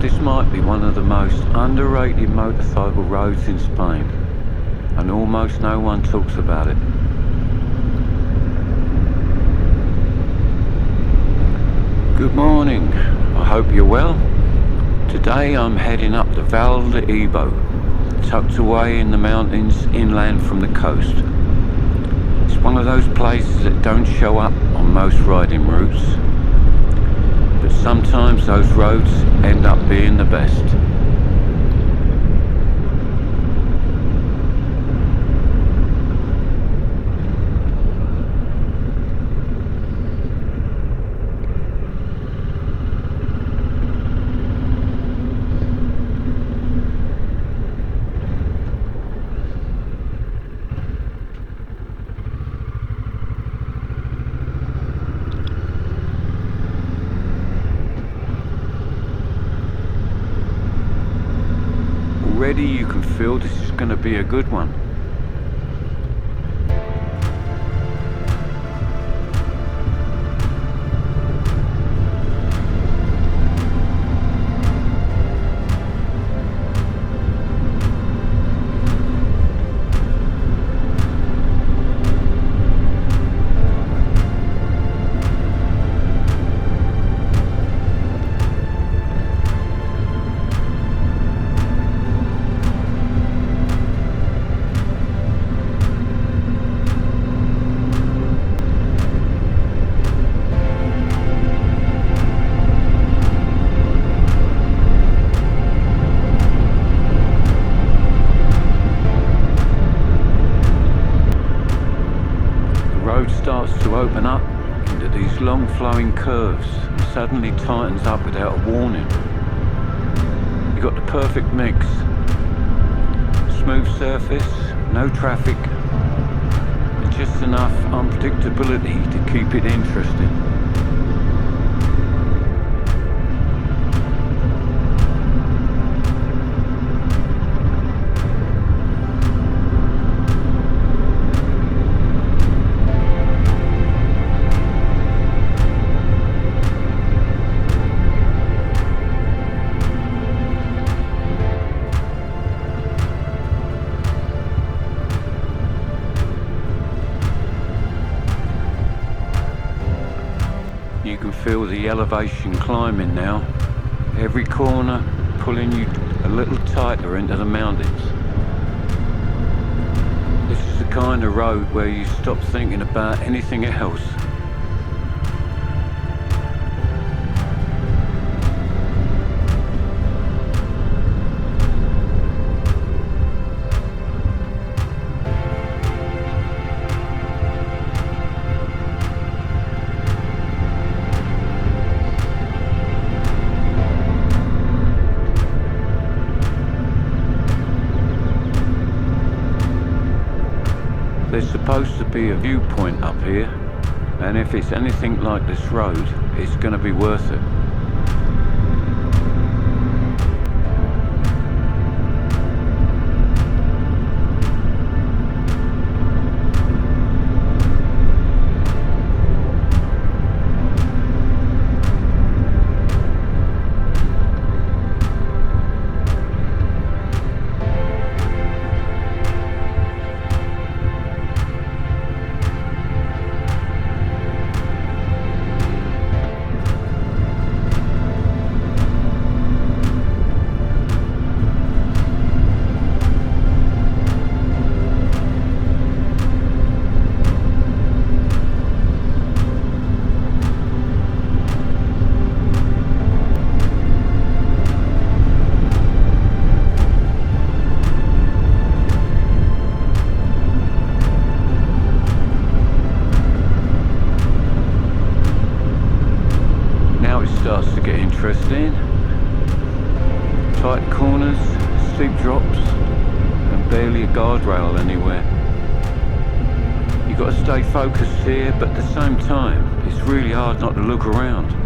This might be one of the most underrated motorcycle roads in Spain, and almost no one talks about it. Good morning, I hope you're well. Today I'm heading up the Vall, tucked away in the mountains inland from the coast. It's one of those places that don't show up on most riding routes, but sometimes those roads end up being the best. Already you can feel this is going to be a good one. Starts to open up into these long flowing curves and suddenly tightens up without a warning. You got the perfect mix. Smooth surface, no traffic, and just enough unpredictability to keep it interesting. You can feel the elevation climbing now, every corner pulling you a little tighter into the mountains. This is the kind of road where you stop thinking about anything else. There's supposed to be a viewpoint up here, and if it's anything like this road, it's going to be worth it. Starts to get interesting. Tight corners, steep drops, and barely a guardrail anywhere. You've got to stay focused here, but at the same time, it's really hard not to look around.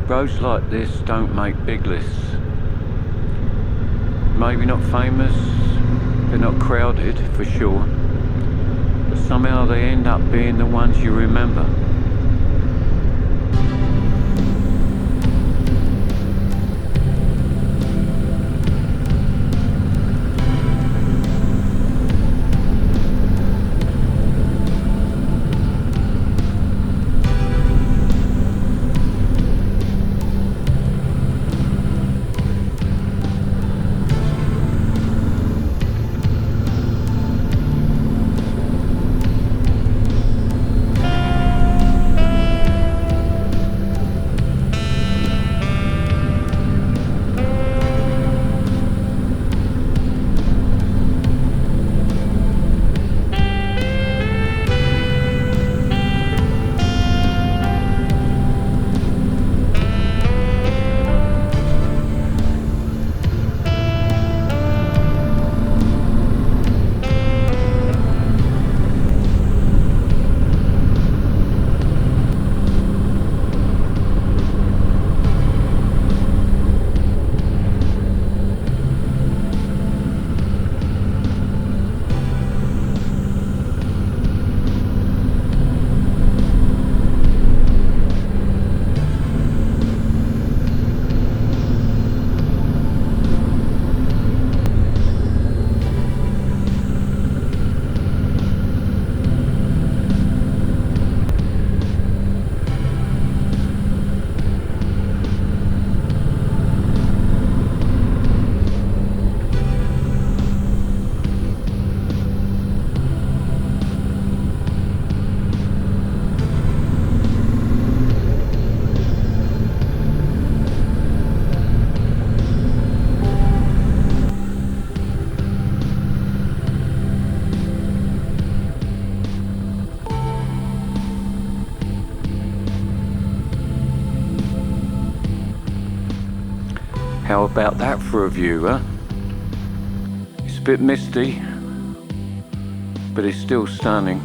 Roads like this don't make big lists. Maybe not famous, they're not crowded for sure, but somehow they end up being the ones you remember. How about that for a view, huh? It's a bit misty, but it's still stunning.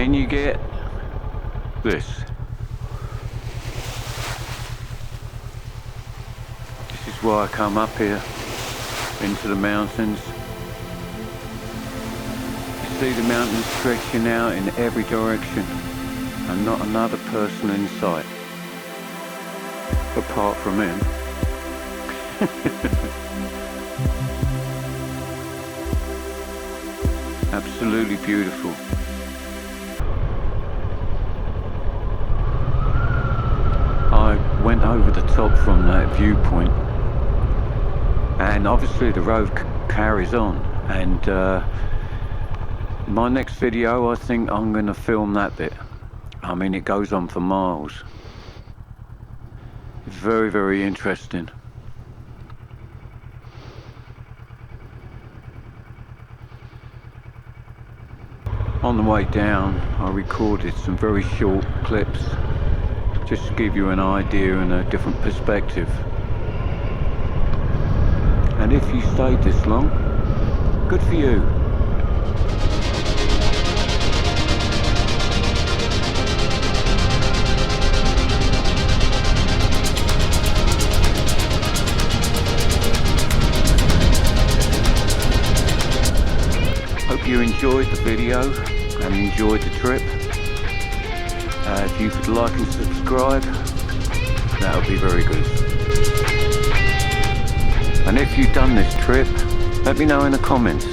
then you get this. why I come up here into the mountains. You see the mountains stretching out in every direction and not another person in sight apart from him. Absolutely beautiful. I went over the top from that viewpoint, and obviously the road carries on, and my next video I think I'm going to film that bit. I mean, it goes on for miles. It's very, very interesting. On the way down I recorded some very short clips just to give you an idea and a different perspective. And if you stayed this long, good for you. Hope you enjoyed the video and enjoyed the trip. If you could like and subscribe, that would be very good. And if you've done this trip, let me know in the comments.